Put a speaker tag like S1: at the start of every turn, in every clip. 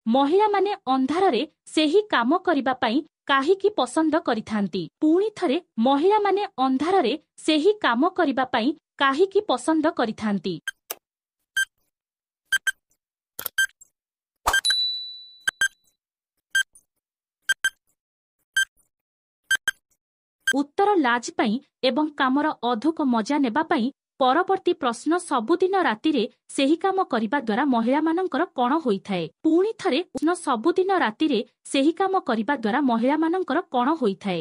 S1: ମହିଳାମାନେ ଅନ୍ଧାରରେ ସେହି କାମ କରିବା ପାଇଁ କାହିଁକି ପସନ୍ଦ କରିଥାନ୍ତି? ପୁଣି ଥରେ ମହିଳାମାନେ ଅନ୍ଧାରରେ ସେହି କାମ କରିବା ପାଇଁ କାହିଁକି ପସନ୍ଦ କରିଥାନ୍ତି? ଉତ୍ତର ଲାଜ ପାଇଁ ଏବଂ କାମର ଅଧିକ ମଜା ନେବା ପାଇଁ। ପରବର୍ତ୍ତୀ ପ୍ରଶ୍ନ ସବୁଦିନ ରାତିରେ ସେହି କାମ କରିବା ଦ୍ୱାରା ମହିଳାମାନଙ୍କର କ'ଣ ହୋଇଥାଏ? ପୁଣି ଥରେ ପ୍ରଶ୍ନ ସବୁଦିନ ରାତିରେ ସେହି କାମ କରିବା ଦ୍ୱାରା ମହିଳାମାନଙ୍କର କ'ଣ ହୋଇଥାଏ?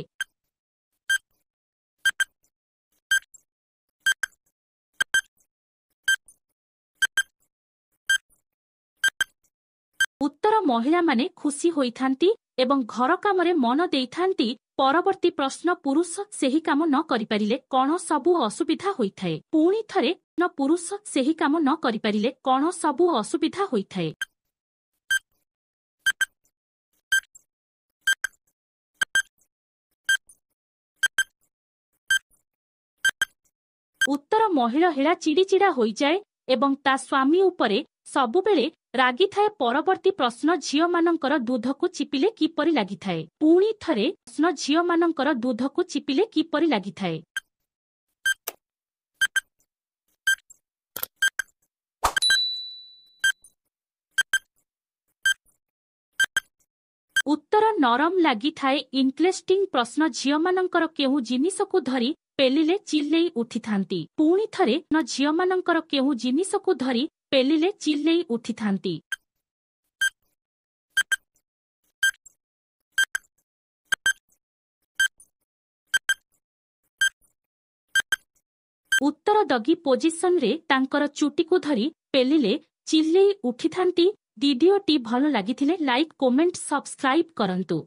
S1: ଉତ୍ତର ମହିଳାମାନେ ଖୁସି ହୋଇଥାନ୍ତି ଏବଂ ଘର କାମରେ ମନ ଦେଇଥାନ୍ତି। ପରବର୍ତ୍ତୀ ପ୍ରଶ୍ନ ପୁରୁଷ ସେହି କାମ ନ କରିପାରିଲେ କ'ଣ ସବୁ ଅସୁବିଧା ହୋଇଥାଏ? ପୁଣି ଥରେ ପୁରୁଷ ସେହି କାମ ନ କରିପାରିଲେ କ'ଣ ସବୁ ଅସୁବିଧା ହୋଇଥାଏ? ଉତ୍ତର ମହିଳା ଚିଡ଼ିଚିଡ଼ା ହୋଇଯାଏ ଏବଂ ତା ସ୍ୱାମୀ ଉପରେ ସବୁବେଳେ ରାଗିଥାଏ। ପରବର୍ତ୍ତୀ ପ୍ରଶ୍ନ ଝିଅମାନଙ୍କର ଦୁଧକୁ ଚିପିଲେ କିପରି ଲାଗିଥାଏ? ପୁଣି ଥରେ ପ୍ରଶ୍ନ ଝିଅମାନଙ୍କର ଦୁଧକୁ ଚିପିଲେ କିପରି ଲାଗିଥାଏ? ଉତ୍ତର ନରମ ଲାଗିଥାଏ। ଇଣ୍ଟରେଷ୍ଟିଂ ପ୍ରଶ୍ନ ଝିଅମାନଙ୍କର କେଉଁ ଜିନିଷକୁ ଧରି ପେଲିଲେ ଚିଲେଇ ଉଠିଥାନ୍ତି? ପୁଣି ଥରେ ଝିଅମାନଙ୍କର କେଉଁ ଜିନିଷକୁ ଧରି ପେଲିଲେ ଚିଲେଇ ଉଠିଥାନ୍ତି? ଉତ୍ତର ଡଗି ପୋଜିସନରେ ତାଙ୍କର ଚୁଟିକୁ ଧରି ପେଲିଲେ ଚିଲେଇ ଉଠିଥାନ୍ତି। ଭିଡିଓଟି ଭଲ ଲାଗିଥିଲେ ଲାଇକ୍, କମେଣ୍ଟ, ସବସ୍କ୍ରାଇବ୍ କରନ୍ତୁ।